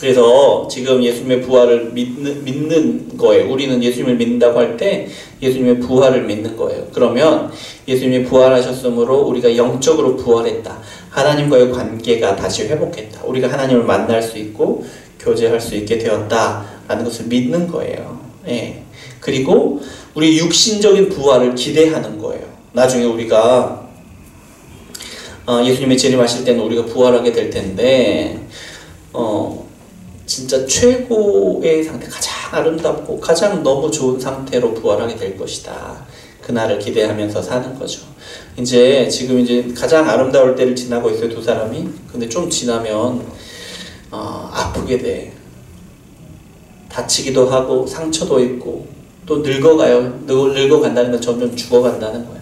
그래서 지금 예수님의 부활을 믿는 거예요. 우리는 예수님을 믿는다고 할 때 예수님의 부활을 믿는 거예요. 그러면 예수님이 부활하셨으므로 우리가 영적으로 부활했다. 하나님과의 관계가 다시 회복했다. 우리가 하나님을 만날 수 있고 교제할 수 있게 되었다라는 것을 믿는 거예요. 예. 그리고 우리 육신적인 부활을 기대하는 거예요. 나중에 우리가 예수님의 재림하실 때는 우리가 부활하게 될 텐데 진짜 최고의 상태, 가장 아름답고 가장 너무 좋은 상태로 부활하게 될 것이다. 그날을 기대하면서 사는 거죠. 지금 가장 아름다울 때를 지나고 있어요, 두 사람이. 근데 좀 지나면 아프게 돼. 다치기도 하고 상처도 있고 또 늙어가요. 늙어간다는 건 점점 죽어간다는 거야.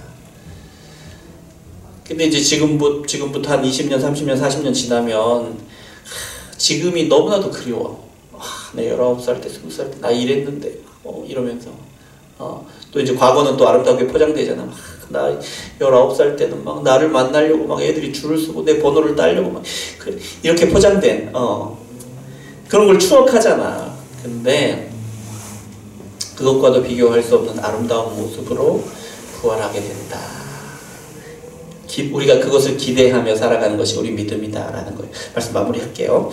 근데 이제 지금부터 한 20년, 30년, 40년 지나면 지금이 너무나도 그리워. 내 19살 때, 20살 때 나 이랬는데 이러면서 또 이제 과거는 또 아름답게 포장되잖아. 나 19살 때는 막 나를 만나려고 막 애들이 줄을 서고 내 번호를 따려고 막 이렇게 포장된 그런 걸 추억하잖아. 근데 그것과도 비교할 수 없는 아름다운 모습으로 부활하게 된다. 우리가 그것을 기대하며 살아가는 것이 우리 믿음이다라는 거예요. 말씀 마무리할게요.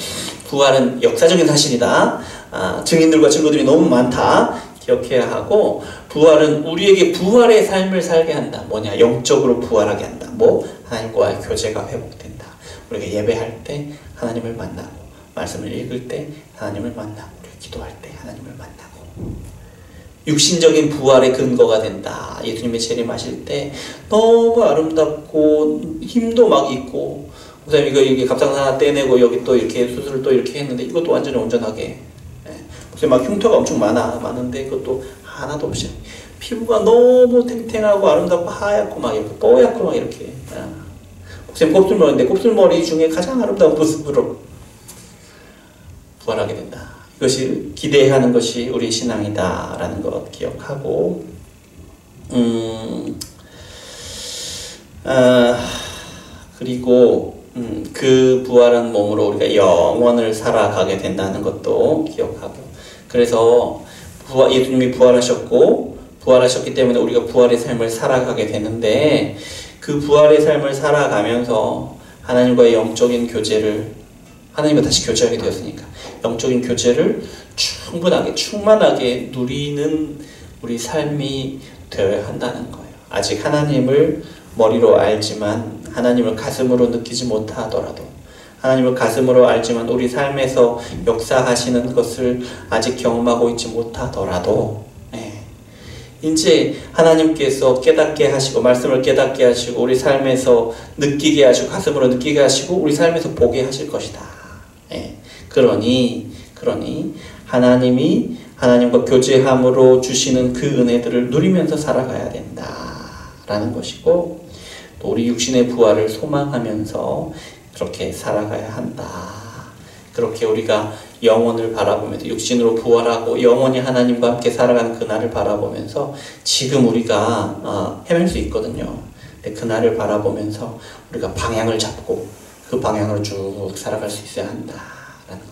부활은 역사적인 사실이다. 증인들과 증거들이 너무 많다. 기억해야 하고, 부활은 우리에게 부활의 삶을 살게 한다. 뭐냐? 영적으로 부활하게 한다. 하나님과의 교제가 회복된다. 우리가 예배할 때 하나님을 만나고, 말씀을 읽을 때 하나님을 만나고, 우리가 기도할 때 하나님을 만나고, 육신적인 부활의 근거가 된다. 예수님의 재림하실 때 너무 아름답고 힘도 막 있고, 목사님 이게 갑상선 하나 떼내고 여기 또 이렇게 수술을 또 이렇게 했는데 이것도 완전히 온전하게, 목사님 막 흉터가 엄청 많은데 그것도 하나도 없이 피부가 너무 탱탱하고 아름답고 하얗고 막 이렇게 뽀얗고 막 이렇게. 목사님 곱슬머리인데 곱슬머리 중에 가장 아름다운 모습으로 부활하게 된다. 그것이 기대하는 것이 우리 신앙이다라는 것 기억하고, 그리고 그 부활한 몸으로 우리가 영원을 살아가게 된다는 것도 기억하고, 그래서 예수님이 부활하셨기 때문에 우리가 부활의 삶을 살아가게 되는데, 그 부활의 삶을 살아가면서 하나님과의 영적인 교제를, 하나님과 다시 교제하게 되었으니까 영적인 교제를 충만하게 누리는 우리 삶이 되어야 한다는 거예요. 아직 하나님을 머리로 알지만 하나님을 가슴으로 느끼지 못하더라도, 하나님을 가슴으로 알지만 우리 삶에서 역사하시는 것을 아직 경험하고 있지 못하더라도, 이제 하나님께서 깨닫게 하시고 말씀을 깨닫게 하시고 우리 삶에서 느끼게 하시고 가슴으로 느끼게 하시고 우리 삶에서 보게 하실 것이다. 그러니 하나님이 하나님과 교제함으로 주시는 그 은혜들을 누리면서 살아가야 된다라는 것이고, 또 우리 육신의 부활을 소망하면서 그렇게 살아가야 한다. 그렇게 우리가 영혼을 바라보면서 육신으로 부활하고 영원히 하나님과 함께 살아가는 그날을 바라보면서 지금 우리가 헤맬 수 있거든요. 근데 그날을 바라보면서 우리가 방향을 잡고 그 방향으로 쭉 살아갈 수 있어야 한다라는 거예요.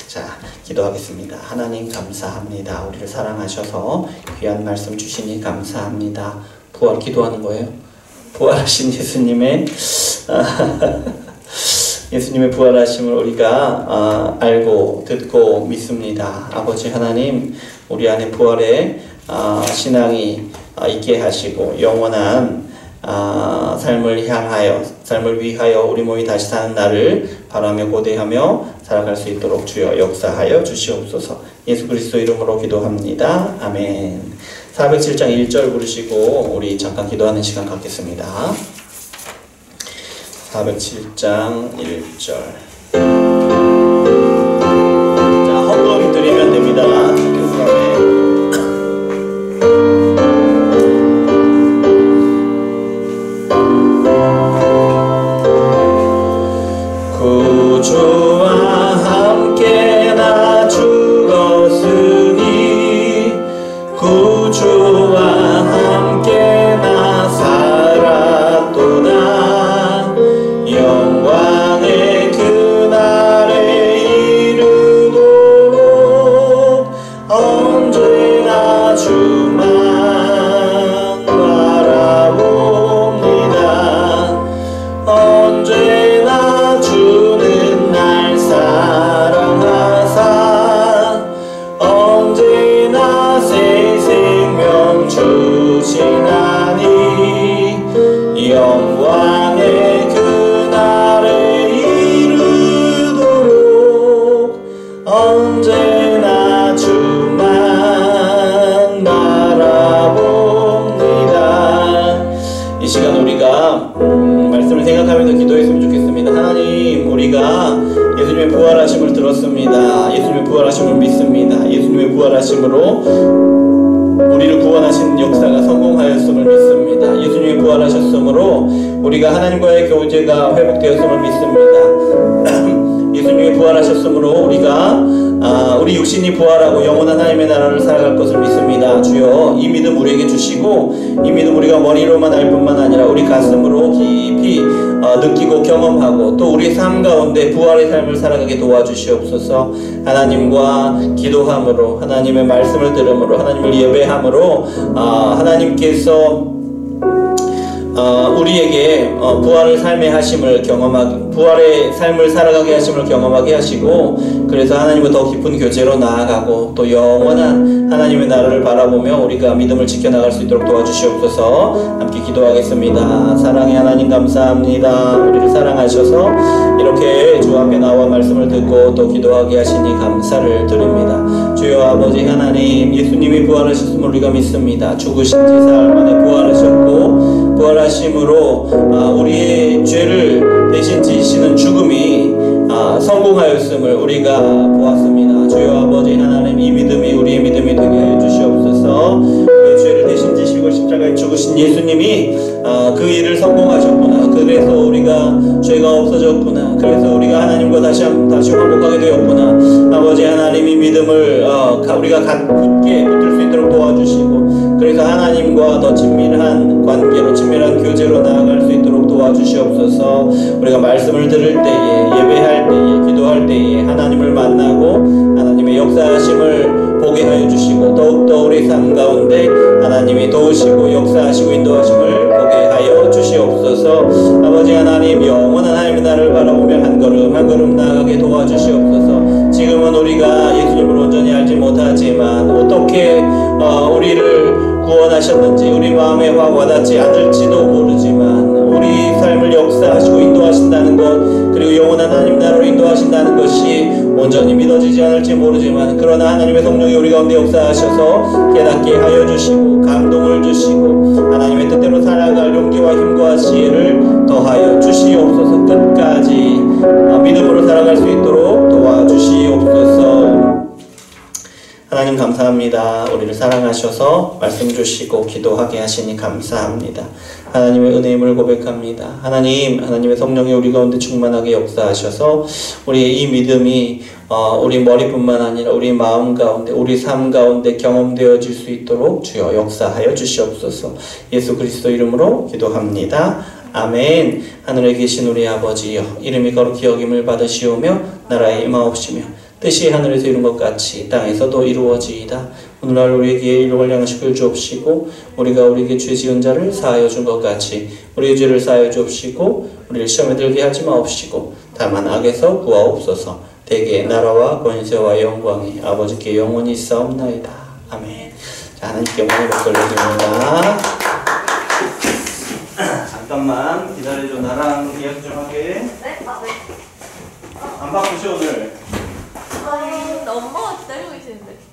자, 기도하겠습니다. 하나님 감사합니다. 우리를 사랑하셔서 귀한 말씀 주시니 감사합니다. 부활 기도하는 거예요. 부활하신 예수님의 부활하심을 우리가 알고 듣고 믿습니다. 아버지 하나님, 우리 안에 부활의 신앙이 있게 하시고 영원한 삶을 위하여 우리 몸이 다시 사는 날을 바라며 고대하며 살아갈 수 있도록 주여 역사하여 주시옵소서. 예수 그리스도 이름으로 기도합니다. 아멘. 407장 1절 부르시고 우리 잠깐 기도하는 시간 갖겠습니다. 407장 1절. 자, 헌금 드리면 됩니다. 구주와 함께 나 죽었으니 구주와 함께 나 살았도다. 영광의 그날에 이르도록 언제나 주만 바라봅니다. 언제나 주는 날 사랑하사 언제나 새 생명 주시나니 영광의 그날에 이르도록 언제나 주만 바라봅니다. 이 시간 우리가 말씀을 생각하면서 기도했으면 좋겠습니다. 하나님, 우리가 예수님의 부활하심을 들었습니다. 예수님의 부활하심을 믿습니다. 예수님의 부활하심으로 우리를 구원하신 역사가 성공하였음을 믿습니다. 예수님이 부활하셨으므로 우리가 하나님과의 교제가 회복되었음을 믿습니다. 예수님이 부활하셨으므로 우리가 우리 육신이 부활하고 영원한 하나님의 나라를 살아갈 것을 믿습니다. 주여, 이 믿음 우리에게 주시고 이 믿음 우리가 머리로만 알 뿐만 아니라 우리 가슴으로 깊이 느끼고 경험하고 또 우리의 삶 가운데 부활의 삶을 살아가게 도와주시옵소서. 하나님과 기도함으로, 하나님의 말씀을 들음으로, 하나님을 예배함으로 하나님께서 우리에게 부활의 삶의 하심을 경험하게, 부활의 삶을 살아가게 하심을 경험하게 하시고, 그래서 하나님과 더 깊은 교제로 나아가고 또 영원한 하나님의 나라를 바라보며 우리가 믿음을 지켜나갈 수 있도록 도와주시옵소서. 함께 기도하겠습니다. 사랑의 하나님 감사합니다. 우리를 사랑하셔서 이렇게 주 앞에 나와 말씀을 듣고 또 기도하게 하시니 감사를 드립니다. 주여 아버지 하나님, 예수님이 부활하셨음을 우리가 믿습니다. 죽으신 지 사흘 만에 부활하셨고 부활하심으로 우리의 죄를 대신 지시는 죽음이 성공하였음을 우리가 보았습니다. 주여 아버지 하나님, 이 믿음이 우리의 믿음이 되게 하여 주시옵소서. 우리의 죄를 대신 지시고 십자가에 죽으신 예수님이 그 일을 성공하셨구나, 그 그래서 우리가 죄가 없어졌구나. 그래서 우리가 하나님과 다시 화목하게 되었구나. 아버지 하나님이 믿음을 우리가 굳게 붙들 수 있도록 도와주시고, 그래서 하나님과 더 친밀한 관계로, 친밀한 교제로 나아갈 수 있도록 도와주시옵소서. 우리가 말씀을 들을 때에, 예배할 때에, 기도할 때에 하나님을 만나고 하나님의 역사하심을 보게 하여 주시고, 더욱더 우리 삶 가운데 하나님이 도우시고 역사하시고 인도하심을 보게 하여 주시옵소서. 아버지 하나님, 영원한 하나님의 나라를 바라보며 한 걸음 한 걸음 나아가게 도와주시옵소서. 지금은 우리가 예수님을 온전히 알지 못하지만 어떻게 우리를 구원하셨는지 우리 마음에 확 와닿지 않을지도 모르지만, 우리 삶을 역사하시고 인도하신다는 것, 그리고 영원한 하나님 나라로 인도하신다는 것이 온전히 믿어지지 않을지 모르지만, 그러나 하나님의 성령이 우리 가운데 역사하셔서 깨닫게 하여 주시고 감동을 주시고 하나님의 뜻대로 살아갈 용기와 힘과 지혜를 더하여 주시옵소서. 끝까지 믿음으로 살아갈 수 있도록 도와주시옵소서. 하나님 감사합니다. 우리를 사랑하셔서 말씀 주시고 기도하게 하시니 감사합니다. 하나님의 은혜임을 고백합니다. 하나님의 성령이 우리 가운데 충만하게 역사하셔서 우리의 이 믿음이 우리 머리뿐만 아니라 우리 마음 가운데, 우리 삶 가운데 경험되어질 수 있도록 주여 역사하여 주시옵소서. 예수 그리스도 이름으로 기도합니다. 아멘. 하늘에 계신 우리 아버지여, 이름이 거룩히 여김을 받으시오며 나라에 임하옵시며 뜻이 하늘에서 이룬 것 같이 땅에서도 이루어지이다. 오늘날 우리에게 일용할 양식을 주옵시고, 우리가 우리에게 죄 지은 자를 사하여 준 것 같이 우리의 죄를 사하여 주옵시고, 우리를 시험에 들게 하지 마옵시고 다만 악에서 구하옵소서. 대개 나라와 권세와 영광이 아버지께 영원히 있사옵나이다. 아멘. 자, 하나님께 영광의 박수를 드립니다. 잠깐만 기다려줘. 나랑 이야기 좀 하게. 네? 아, 네. 안 바쁘시 오늘? 아니, 근데 엄마가 기다리고 계시는데.